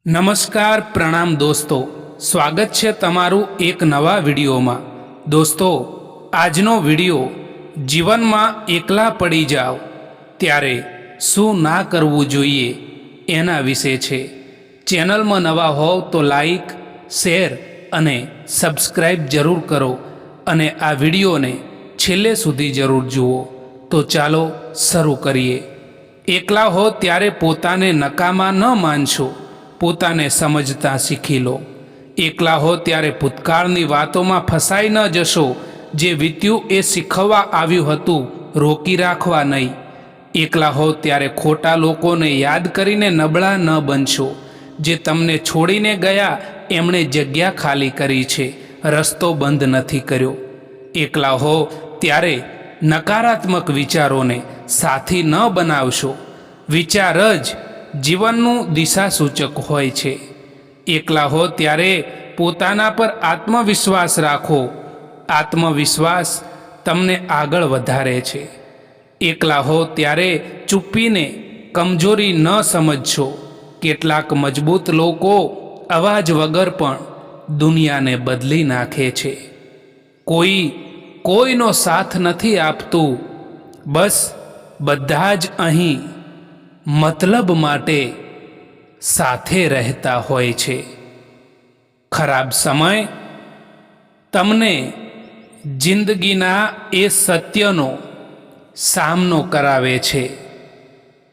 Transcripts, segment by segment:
નમસ્કાર પ્રણામ દોસ્તો, સ્વાગત છે તમારું એક નવા વિડીયોમાં। દોસ્તો, આજનો વિડીયો જીવનમાં એકલા પડી જાઓ ત્યારે શું ના કરવું જોઈએ એના વિશે છે। ચેનલમાં નવા હોવ તો લાઈક, શેર અને સબસ્ક્રાઈબ જરૂર કરો અને આ વિડીયોને છેલ્લે સુધી જરૂર જુઓ। તો ચાલો શરૂ કરીએ। એકલા હો ત્યારે પોતાને નકામા ન માનશો, પોતાને સમજતા શીખી લો। એકલા હો ત્યારે ભૂતકાળની વાતોમાં ફસાઈ ન જશો। જે વીત્યું એ શીખવવા આવ્યું હતું, રોકી રાખવા નહીં। એકલા હો ત્યારે ખોટા લોકોને યાદ કરીને નબળા ન બનશો। જે તમને છોડીને ગયા એમણે જગ્યા ખાલી કરી છે, રસ્તો બંધ નથી કર્યો। એકલા હો ત્યારે નકારાત્મક વિચારોને સાથી ન બનાવશો। વિચાર જ જીવનનું દિશાસૂચક હોય છે। એકલા હો ત્યારે પોતાના પર આત્મવિશ્વાસ રાખો। આત્મવિશ્વાસ તમને આગળ વધારે છે। એકલા હો ત્યારે ચૂપ્પીને કમજોરી ન સમજશો। કેટલાક મજબૂત લોકો અવાજ વગર પણ દુનિયાને બદલી નાખે છે। કોઈનો સાથ નથી આપતું, બસ બધા જ અહીં મતલબ માટે સાથે રહેતા હોય છે। ખરાબ સમય તમને જિંદગીના એ સત્યનો સામનો કરાવે છે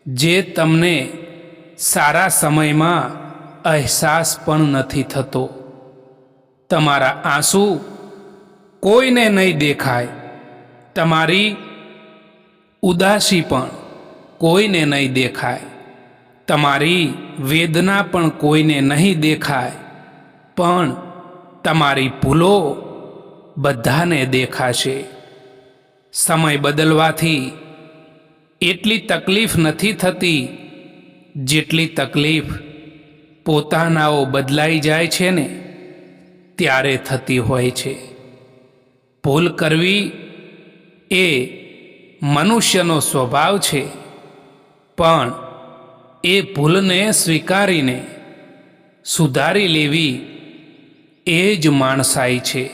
જે તમને સારા સમયમાં અહેસાસ પણ નથી થતો। તમારા આંસુ કોઈને નહીં દેખાય, તમારી ઉદાસી પણ કોઈને નહીં દેખાય, તમારી વેદના પણ કોઈને નહીં દેખાય, પણ તમારી ભૂલો બધાને દેખાશે। સમય બદલવાથી એટલી તકલીફ નથી થતી જેટલી તકલીફ પોતાનાઓ બદલાઈ જાય છે ને ત્યારે થતી હોય છે। ભૂલ કરવી એ મનુષ્યનો સ્વભાવ છે, પણ એ ભૂલને સ્વીકારીને સુધારી લેવી એ જ માણસાઈ છે।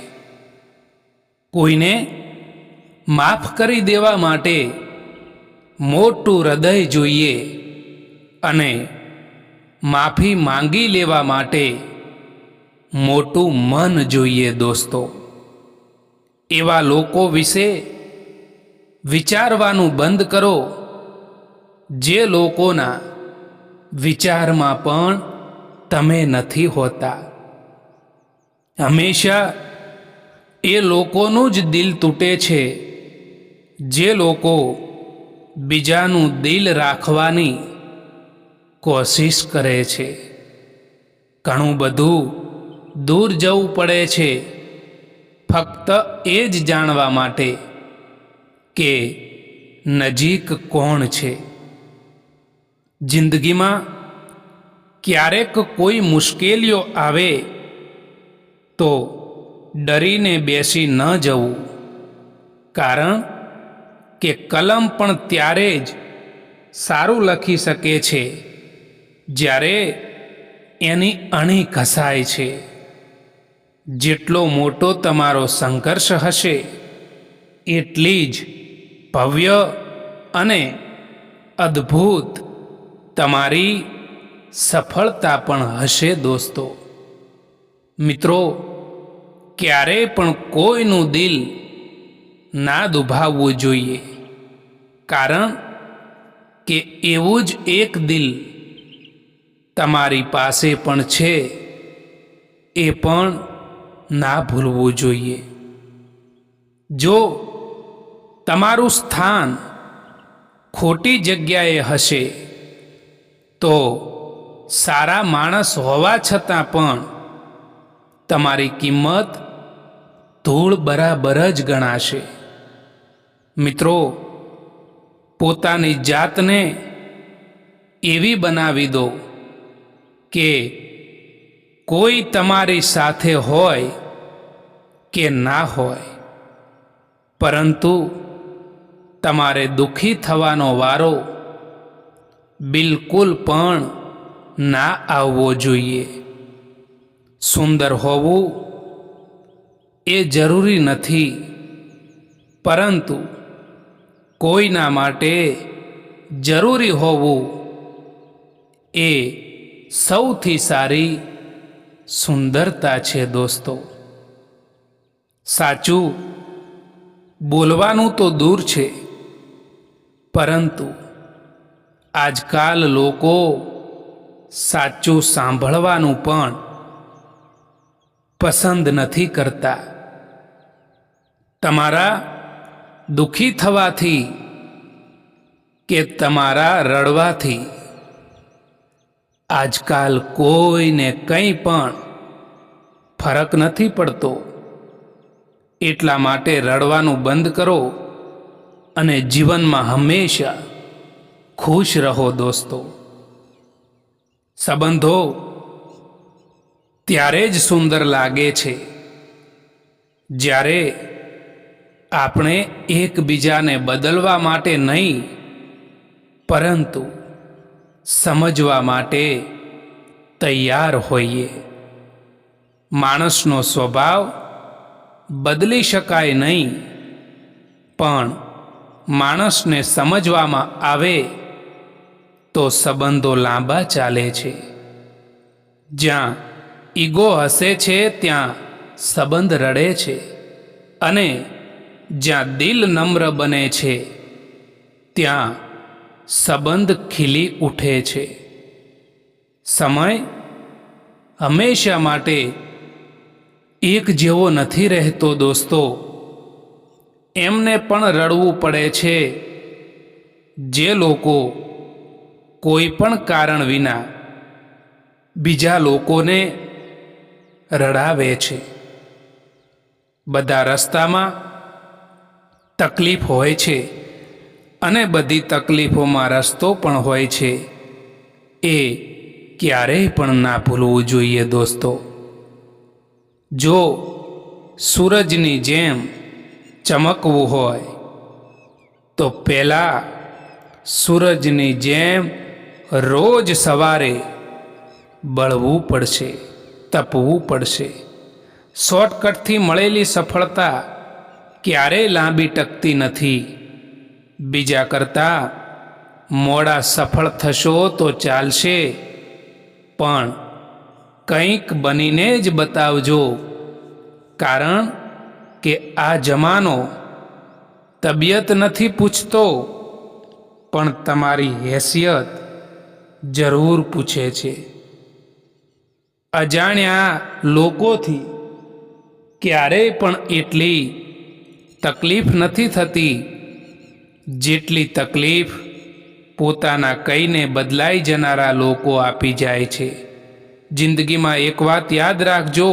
કોઈને માફ કરી દેવા માટે મોટું હૃદય જોઈએ અને માફી માંગી લેવા માટે મોટું મન જોઈએ। દોસ્તો, એવા લોકો વિશે વિચારવાનું બંધ કરો જે લોકોના વિચારમાં પણ તમે નથી હોતા। હંમેશા એ લોકોનું જ દિલ તૂટે છે જે લોકો બીજાનું દિલ રાખવાની કોશિશ કરે છે। ઘણું બધું દૂર જવું પડે છે ફક્ત એ જ જાણવા માટે કે નજીક કોણ છે। જિંદગીમાં ક્યારેક કોઈ મુશ્કેલીઓ આવે તો ડરીને બેસી ન જવું, કારણ કે કલમ પણ ત્યારે જ સારું લખી શકે છે જ્યારે એની અણી ઘસાય છે। જેટલો મોટો તમારો સંઘર્ષ હશે એટલી જ ભવ્ય અને અદ્ભુત તમારી સફળતા પણ હશે। દોસ્તો મિત્રો, ક્યારેય પણ કોઈનું દિલ ના દુભાવવું જોઈએ, કારણ કે એવું જ એક દિલ તમારી પાસે પણ છે, એ પણ ના ભૂલવું જોઈએ। જો તમારું સ્થાન ખોટી જગ્યાએ હશે તો સારા માણસ હોવા છતાં પણ તમારી કિંમત ધૂળ બરાબર જ ગણાશે। મિત્રો, પોતાની જાતને એવી બનાવી દો કે કોઈ તમારી સાથે હોય કે ના હોય, પરંતુ તમારે દુઃખી થવાનો વારો બિલકુલ પણ ના આવવો જોઈએ. સુંદર હોવું એ જરૂરી નથી, પરંતુ કોઈના માટે જરૂરી હોવું એ સૌથી સારી સુંદરતા છે દોસ્તો. સાચું બોલવાનું તો દૂર છે, પરંતુ આજકાલ લોકો સાચું સાંભળવાનું પણ પસંદ નથી કરતા. તમારા દુઃખી થવાથી કે તમારા રડવાથી આજકાલ કોઈને કંઈ પણ ફરક નથી પડતો. એટલા માટે રડવાનું બંધ કરો અને જીવનમાં હંમેશા ખુશ રહો દોસ્તો. સંબંધો ત્યારે જ સુંદર લાગે છે જ્યારે આપણે એકબીજાને બદલવા માટે નહીં, પરંતુ સમજવા માટે તૈયાર હોઈએ. માણસનો સ્વભાવ બદલી શકાય નહીં, પણ માણસને સમજવામાં આવે તો સંબંધો લાંબા ચાલે છે. જ્યાં ઈગો હસે છે ત્યાં સંબંધ રડે છે, અને જ્યાં દિલ નમ્ર બને છે ત્યાં સંબંધ ખીલી ઉઠે છે. સમય હંમેશા માટે એક જેવો નથી રહેતો દોસ્તો. એમને પણ રડવું પડે છે જે લોકો કોઈ પણ કારણ વિના બીજા લોકોને રડાવે છે. બધા રસ્તામાં તકલીફ હોય છે, અને બધી તકલીફોમાં રસ્તો પણ હોય છે. એ ક્યારેય પણ ના ભૂલવું જોઈએ દોસ્તો. જો સૂરજની જેમ ચમકવું હોય તો પહેલાં સૂરજની જેમ રોજ સવારે બળવું પડશે, તપવું પડશે. શોર્ટકટથી મળેલી સફળતા ક્યારેય લાંબી ટકતી નથી. બીજા કરતાં મોડા સફળ થશો તો ચાલશે, પણ કંઈક બનીને જ બતાવજો. કારણ કે આ જમાનો તબિયત નથી પૂછતો, પણ તમારી હેસિયત જરૂર પૂછે છે. અજાણ્યા લોકોથી ક્યારેય પણ એટલી તકલીફ નથી થતી જેટલી તકલીફ પોતાના કહીને બદલાઈ જનારા લોકો આપી જાય છે. જિંદગીમાં એક વાત યાદ રાખજો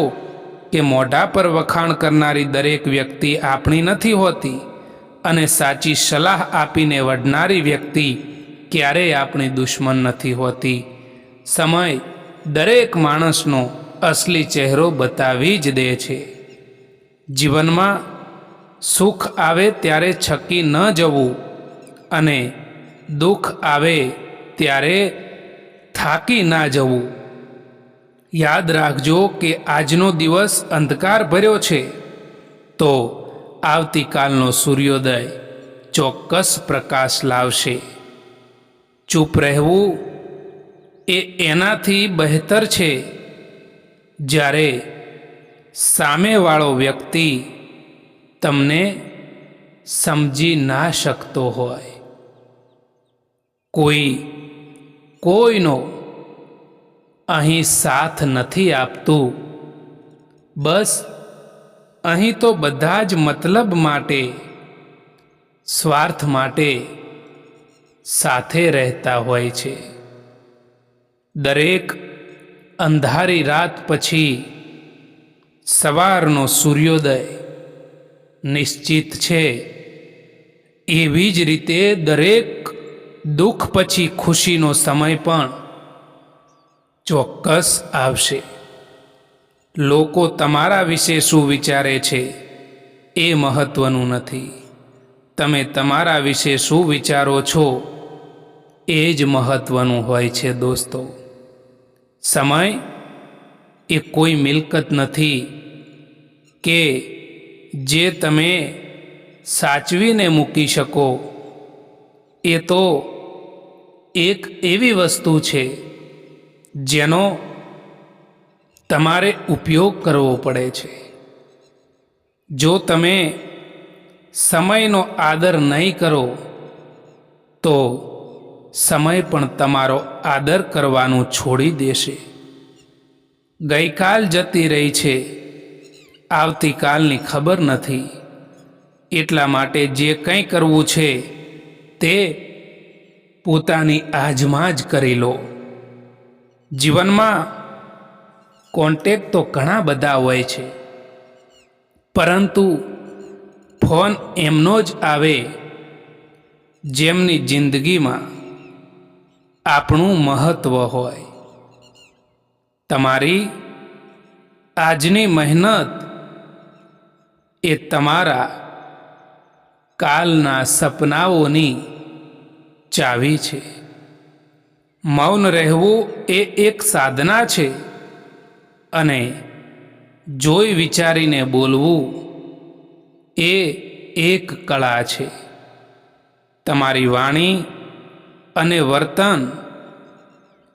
કે મોઢા પર વખાણ કરનારી દરેક વ્યક્તિ આપણી નથી હોતી, અને સાચી સલાહ આપીને વઢનારી વ્યક્તિ ક્યારેય આપણી દુશ્મન નથી હોતી. સમય દરેક માણસનો અસલી ચહેરો બતાવી જ દે છે. જીવનમાં સુખ આવે ત્યારે છકી ન જવું, અને દુઃખ આવે ત્યારે થાકી ના જવું. યાદ રાખજો કે આજનો દિવસ અંધકાર ભર્યો છે, તો આવતીકાલનો સૂર્યોદય ચોક્કસ પ્રકાશ લાવશે. ચૂપ રહેવું એ એનાથી બહેતર છે જ્યારે સામેવાળો વ્યક્તિ તમને સમજી ના શકતો હોય. કોઈનો અહીં સાથ નથી આપતું. બસ અહીં તો બધા જ મતલબ માટે, સ્વાર્થ માટે સાથે રહેતા હોય છે. દરેક અંધારી રાત પછી સવારનો સૂર્યોદય નિશ્ચિત છે. એવી જ રીતે દરેક દુઃખ પછી ખુશીનો સમય પણ ચોક્કસ આવશે. લોકો તમારા વિશે શું વિચારે છે એ મહત્વનું નથી, તમે તમારા વિશે શું વિચારો છો એ જ મહત્વનું હોય છે દોસ્તો. સમય એ કોઈ મિલકત નથી કે જે તમે સાચવીને મૂકી શકો. એ તો એક એવી વસ્તુ છે જેનો તમારે ઉપયોગ કરવો પડે છે. જો તમે સમયનો આદર નહીં કરો તો સમય પણ તમારો આદર કરવાનું છોડી દેશે. ગઈકાલ જતી રહી છે, આવતીકાલની ખબર નથી. એટલા માટે જે કંઈ કરવું છે તે પોતાની આજમાં જ કરી લો. જીવનમાં કોન્ટેક્ટ તો ઘણા બધા હોય છે, પરંતુ ફોન એમનો જ આવે જેમની જિંદગીમાં આપણું મહત્ત્વ હોય. તમારી આજની મહેનત એ તમારા કાલના સપનાઓની ચાવી છે. મૌન રહેવું એ એક સાધના છે અને જોઈ વિચારીને બોલવું એ એક કળા છે. તમારી વાણી અને વર્તન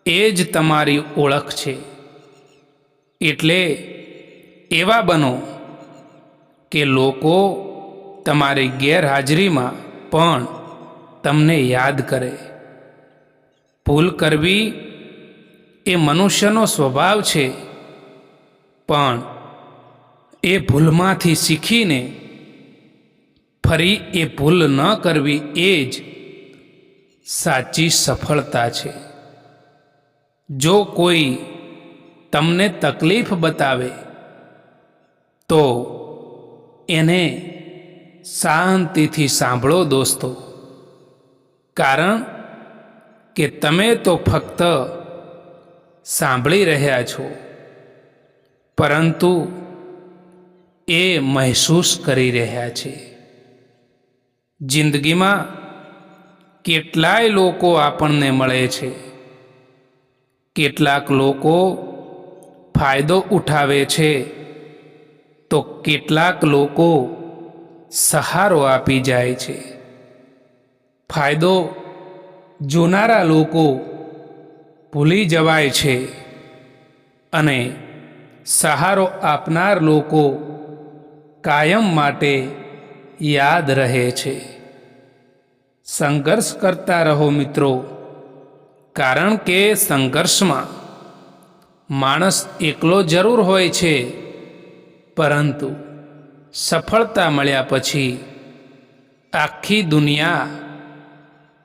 એ જ તમારી ઓળખ છે. એટલે એવા બનો કે લોકો તમારી ગેરહાજરીમાં પણ તમને યાદ કરે. ભૂલ કરવી એ મનુષ્યનો સ્વભાવ છે, પણ એ ભૂલમાંથી શીખીને ફરી એ ભૂલ ન કરવી એ જ સાચી સફળતા છે. જો કોઈ તમને તકલીફ બતાવે તો એને શાંતિથી સાંભળો દોસ્તો, કારણ કે તમે તો ફક્ત સાંભળી રહ્યા છો, પરંતુ એ મહેસૂસ કરી રહ્યા છે. જિંદગીમાં કેટલાય લોકો આપણને મળે છે. કેટલાક લોકો ફાયદો ઉઠાવે છે તો કેટલાક લોકો સહારો આપી જાય છે. ફાયદો જોનારા લોકો ભૂલી જવાય છે અને સહારો આપનાર લોકો કાયમ માટે યાદ રહે છે. સંઘર્ષ કરતા રહો મિત્રો, કારણ કે સંઘર્ષમાં માણસ એકલો જરૂર હોય છે, પરંતુ સફળતા મળ્યા પછી આખી દુનિયા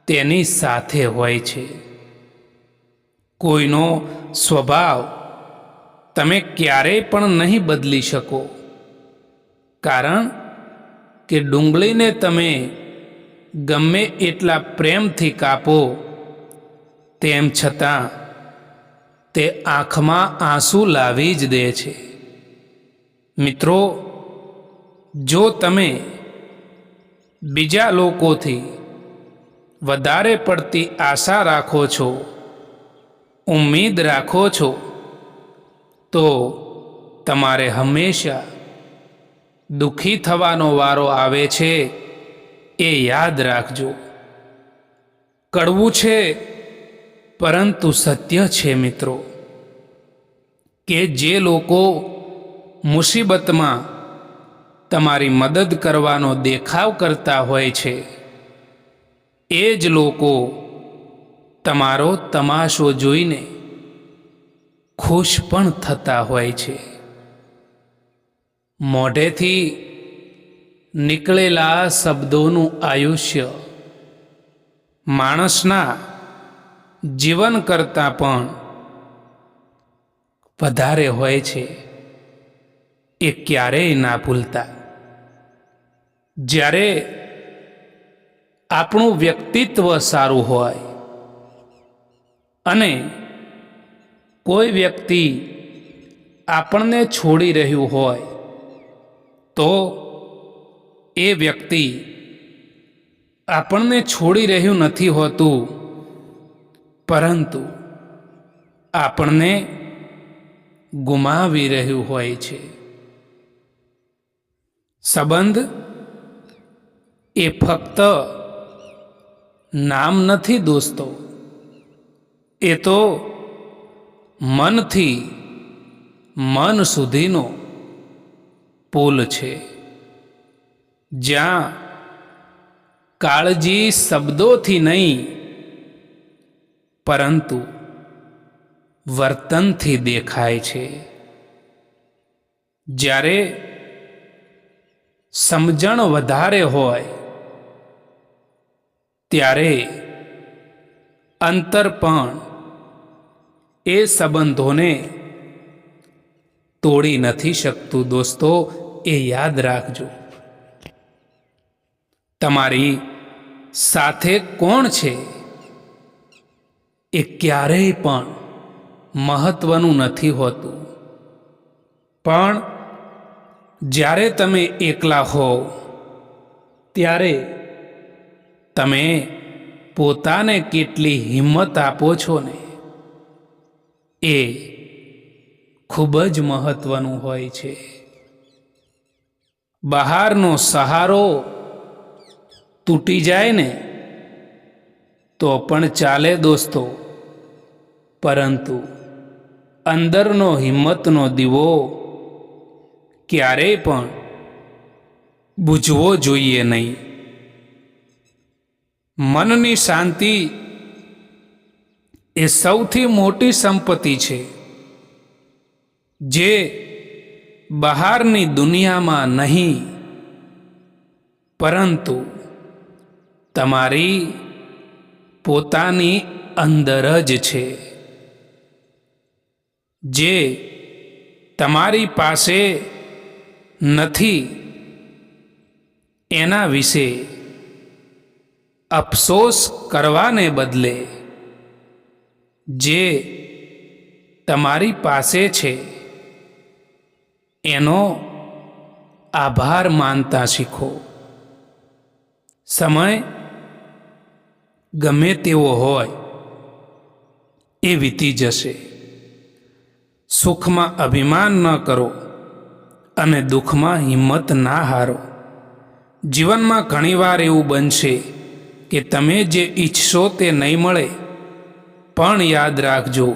તેની સાથે હોય છે. કોઈનો સ્વભાવ તમે ક્યારેય પણ નહીં બદલી શકો, કારણ કે ડુંગળીને તમે ગમે એટલા પ્રેમથી કાપો તેમ છતાં તે આંખમાં આંસુ લાવી જ દે છે. મિત્રો, જો તમે બીજા લોકોથી વધારે પડતી આશા રાખો છો, ઉમ્મીદ રાખો છો, તો તમારે હંમેશા દુઃખી થવાનો વારો આવે છે. એ યાદ રાખજો. કડવું છે પરંતુ સત્ય છે મિત્રો, કે જે લોકો મુસીબતમાં તમારી મદદ કરવાનો દેખાવ કરતા હોય છે, એ જ લોકો તમારો તમાશો જોઈને ખુશ પણ થતા હોય છે. મોઢેથી નીકળેલા શબ્દોનું આયુષ્ય માણસના જીવન કરતાં પણ વધારે હોય છે. એ ક્યારેય ના ભૂલતા. જ્યારે આપણું વ્યક્તિત્વ સારું હોય અને કોઈ વ્યક્તિ આપણને છોડી રહ્યું હોય તો એ વ્યક્તિ આપણને છોડી રહ્યું નથી હોતું, પરંતુ આપણને ગુમાવી રહ્યું હોય છે. સંબંધ એ ફક્ત નામ નથી દોસ્તો, એ તો મનથી મન સુધીનો પુલ છે, જ્યાં કાળજી શબ્દોથી નહીં પરંતુ વર્તનથી દેખાય છે. જ્યારે સમજણ વધારે હોય ત્યારે અંતર પણ એ સંબંધોને તોડી નથી શકતું. દોસ્તો, એ યાદ રાખજો. તમારી સાથે કોણ છે એ ક્યારેય પણ મહત્વનું નથી હોતું, પણ જ્યારે તમે એકલા હો ત્યારે તમે પોતાને કેટલી હિંમત આપો છો ને, એ ખૂબ જ મહત્વનું હોય છે. બહારનો સહારો તૂટી જાય ને તો પણ ચાલે દોસ્તો, પરંતુ અંદરનો હિંમતનો દીવો ક્યારેય પણ બુઝવો જોઈએ નહીં. મનની શાંતિ એ સૌથી મોટી સંપત્તિ છે, જે બહારની દુનિયામાં નહીં પરંતુ તમારી પોતાની અંદર જ છે. જે તમારી પાસે નથી એના વિશે અફસોસ કરવાને બદલે જે તમારી પાસે છે એનો આભાર માનતા શીખો. સમય ગમે તેવો હોય એ વીતી જશે. સુખમાં અભિમાન ન કરો અને દુઃખમાં હિંમત ના હારો. જીવનમાં ઘણીવાર એવું બનશે કે તમે જે ઈચ્છશો તે નહીં મળે, પણ યાદ રાખજો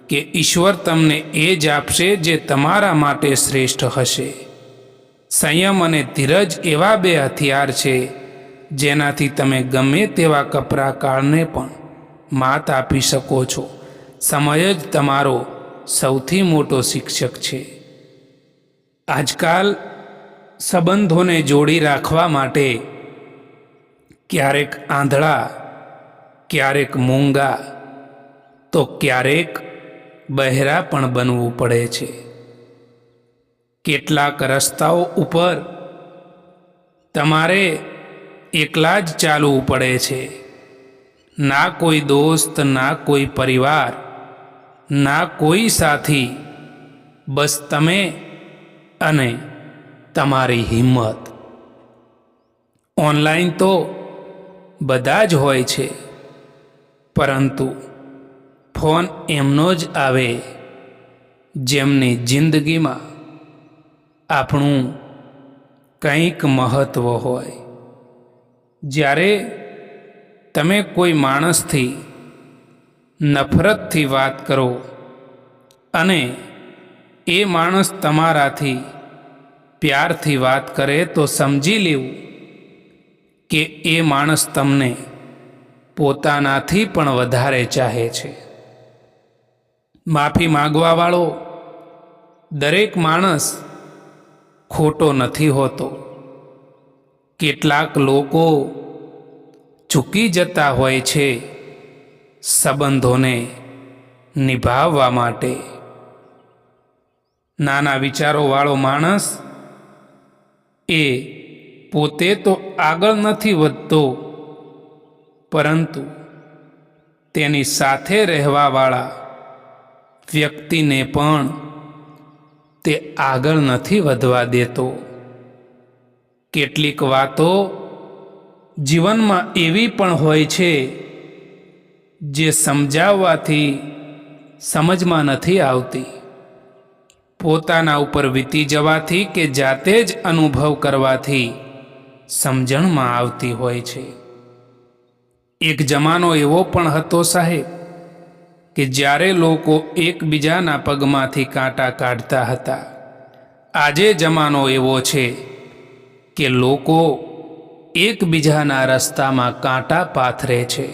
કે ઈશ્વર તમને એ જ આપશે જે તમારા માટે શ્રેષ્ઠ હશે. સંયમ અને ધીરજ એવા બે હથિયાર છે જેનાથી તમે ગમે તેવા કપરા કાળને પણ માત આપી શકો છો. સમય જ તમારો સૌથી મોટો શિક્ષક છે. આજકાલ સંબંધોને જોડી રાખવા માટે ક્યારેક આંધળા, ક્યારેક મૂંગા, તો ક્યારેક બહેરા પણ બનવું પડે છે. કેટલાક રસ્તાઓ ઉપર તમારે એકલા જ ચાલવું પડે છે. ના કોઈ દોસ્ત, ના કોઈ પરિવાર, ના કોઈ સાથી, બસ તમે અને તમારી હિંમત. ઓનલાઈન તો બધા જ હોય છે, પરંતુ ફોન એમનો જ આવે જેમની જિંદગીમાં આપણું કંઈક મહત્ત્વ હોય. જ્યારે તમે કોઈ માણસથી નફરતથી વાત કરો અને એ માણસ તમારાથી પ્યારથી વાત કરે તો સમજી લેવું કે એ માણસ તમને પોતાનાથી પણ વધારે ચાહે છે. માફી માંગવાવાળો દરેક માણસ ખોટો નથી હોતો. કેટલાક લોકો ચૂકી જતા હોય છે સંબંધોને નિભાવવા માટે. નાના વિચારોવાળો માણસ એ પોતે તો આગળ નથી વધતો, પરંતુ તેની સાથે રહેવાવાળા વ્યક્તિને પણ તે આગળ નથી વધવા દેતો. કેટલીક વાતો જીવનમાં એવી પણ હોય છે જે સમજાવવાથી સમજમાં નથી આવતી. પોતાના ઉપર વીતી જવાથી કે જાતે જ અનુભવ કરવાથી સમજણમાં આવતી હોય છે. એક જમાનો એવો પણ હતો સાહેબ કે જ્યારે લોકો એકબીજાના પગમાંથી કાંટા કાઢતા હતા. આજે જમાનો એવો છે કે લોકો એકબીજાના રસ્તામાં કાંટા પાથરે છે.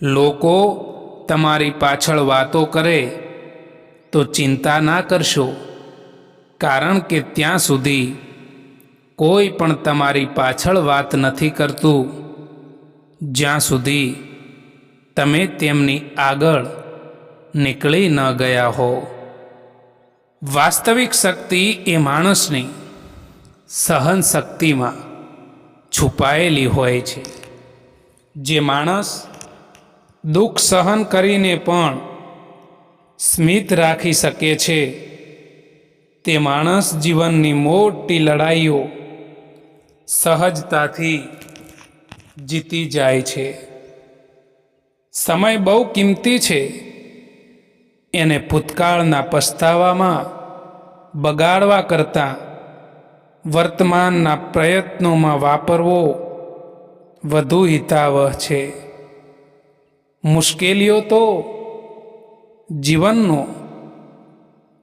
લોકો તમારી પાછળ વાતો કરે તો ચિંતા ના કરશો, કારણ કે ત્યાં સુધી કોઈ પણ તમારી પાછળ વાત નથી કરતું જ્યાં સુધી તમે તેમની આગળ નીકળી ન ગયા હો. વાસ્તવિક શક્તિ એ માણસની સહન શક્તિમાં છુપાયેલી હોય છે. જે માણસ દુઃખ સહન કરીને પણ સ્મિત રાખી શકે છે તે માણસ જીવનની મોટી લડાઈઓ સહજતાથી જીતી જાય છે. સમય બહુ કિંમતી છે, એને ભૂતકાળના પસ્તાવામાં બગાડવા કરતાં વર્તમાનના પ્રયત્નોમાં વાપરવો વધુ હિતાવહ છે. મુશ્કેલીઓ તો જીવનનો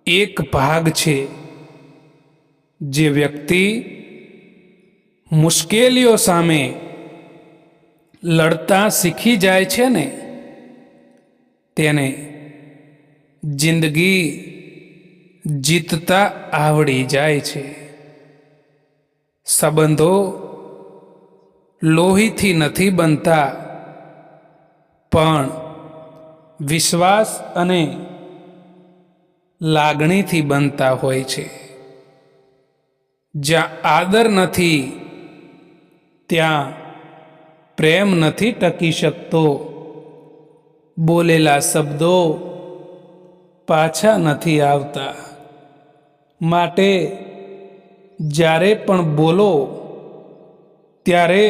એક ભાગ છે. જે વ્યક્તિ મુશ્કેલીઓ સામે લડતા શીખી જાય છે ને તેને જિંદગી જીતતા આવડી જાય છે. સંબંધો લોહીથી નથી બનતા, પણ વિશ્વાસ અને લાગણીથી બનતા હોય છે. જ્યાં આદર નથી ત્યાં પ્રેમ નથી ટકી શકતો. બોલેલા શબ્દો પાછા નથી આવતા. માટે જ્યારે પણ બોલો ત્યારે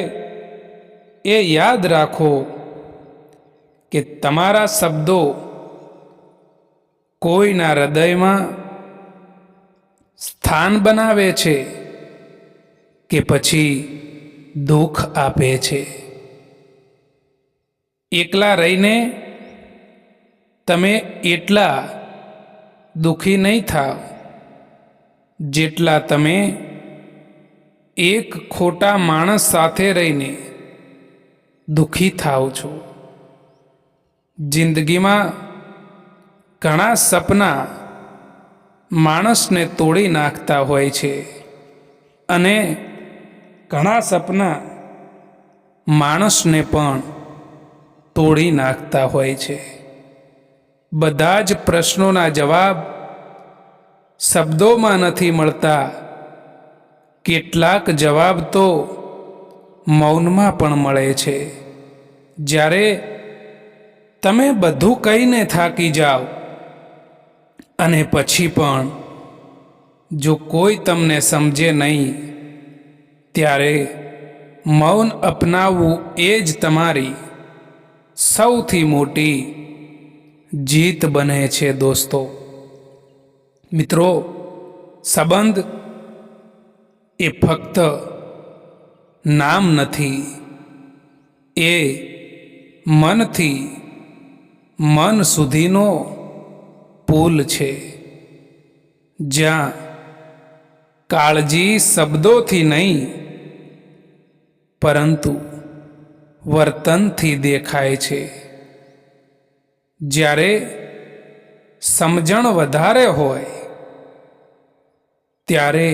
એ યાદ રાખો કે તમારા શબ્દો કોઈના હૃદયમાં સ્થાન બનાવે છે કે પછી દુઃખ આપે છે. એકલા રહીને તમે એટલા દુઃખી નહીં થાવ જેટલા તમે એક ખોટા માણસ સાથે રહીને દુઃખી થાવ છો. જિંદગીમાં ઘણા સપના માણસને તોડી નાખતા હોય છે અને ઘણા સપના માણસને પણ તોડી નાખતા હોય છે. બધા જ પ્રશ્નોના જવાબ શબ્દોમાં નથી મળતા. કેટલાક જવાબ તો મૌનમાં પણ મળે છે. જ્યારે તમે બધું કહીને થાકી જાઓ અને પછી પણ જો કોઈ તમને સમજે નહીં ત્યારે મૌન અપનાવવું એ જ તમારી સૌથી મોટી જીત બને છે. દોસ્તો મિત્રો, સંબંધ એ ફક્ત નામ નથી, એ મનથી મન સુધીનો પુલ છે. જ્યાં કાળજી શબ્દોથી નહીં પરંતુ વર્તનથી દેખાય છે. જ્યારે સમજણ વધારે હોય ત્યારે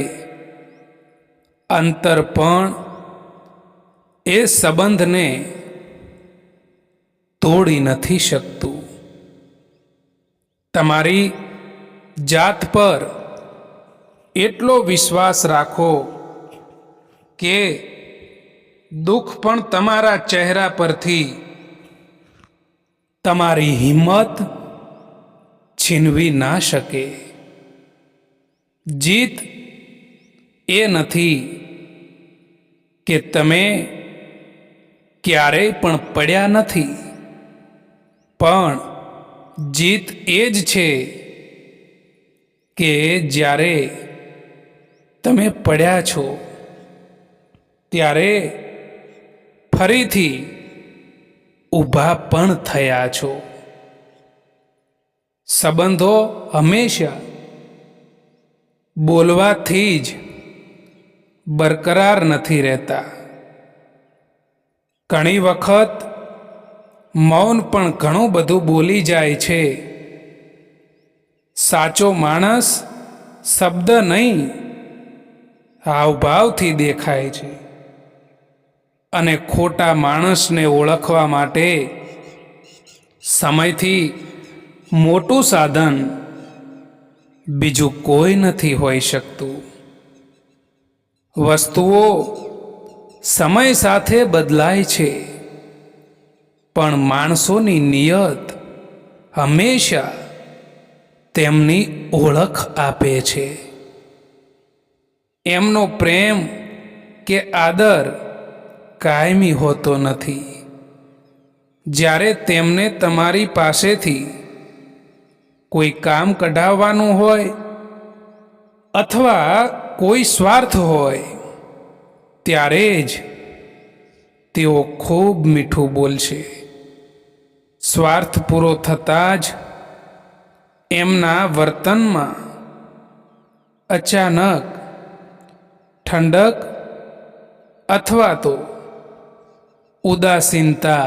અંતર પણ એ સંબંધને તોડી નથી શકતું. તમારી જાત પર એટલો વિશ્વાસ રાખો કે દુઃખ પણ તમારા ચહેરા પરથી તમારી હિંમત છીનવી ના શકે. જીત એ નથી કે તમે ક્યારેય પણ પડ્યા નથી, પણ જીત એ જ છે કે જ્યારે તમે પડ્યા છો ત્યારે ફરીથી ઊભા પણ થયા છો. સંબંધો હંમેશા બોલવાથી જ બરકરાર નથી રહેતા. ઘણી વખત મૌન પણ ઘણું બધું બોલી જાય છે. સાચો માણસ શબ્દ નહીં, હાવભાવથી દેખાય છે. અને ખોટા માણસને ઓળખવા માટે સમયથી મોટું સાધન બીજું કોઈ નથી હોઈ શકતું. વસ્તુઓ સમય સાથે બદલાય છે, પણ માણસોની નિયત હંમેશા તેમની ઓળખ આપે છે. એમનો પ્રેમ કે આદર કાયમી હોતો નથી. જ્યારે તેમને તમારી પાસેથી કોઈ કામ કઢાવવાનું હોય અથવા કોઈ સ્વાર્થ હોય ત્યારે જ તેઓ ખૂબ મીઠું બોલશે. સ્વાર્થ પૂરો થતાં જ એમના વર્તનમાં અચાનક ઠંડક અથવા તો ઉદાસીનતા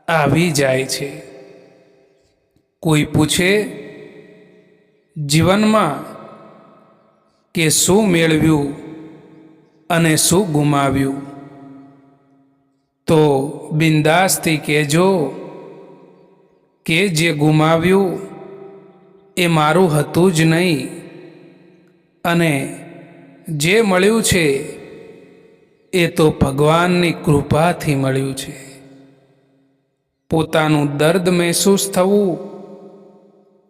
આવી જાય છે. કોઈ પૂછે જીવનમાં કે શું મેળવ્યું અને શું ગુમાવ્યું, તો બિંદાસથી કહેજો કે જે ગુમાવ્યું એ મારું હતું જ નહીં, અને જે મળ્યું છે એ તો ભગવાનની કૃપાથી મળ્યું છે. પોતાનું દર્દ મહેસૂસ થવું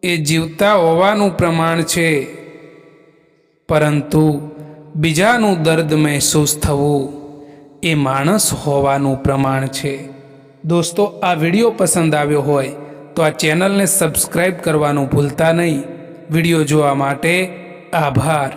એ જીવતા હોવાનું પ્રમાણ છે, પરંતુ બીજાનું દર્દ મહેસૂસ થવું એ માણસ હોવાનું પ્રમાણ છે. દોસ્તો, આ વિડીયો પસંદ આવ્યો હોય તો આ ચેનલને સબસ્ક્રાઈબ કરવાનું ભૂલતા નહીં. વિડીયો જોવા માટે આભાર.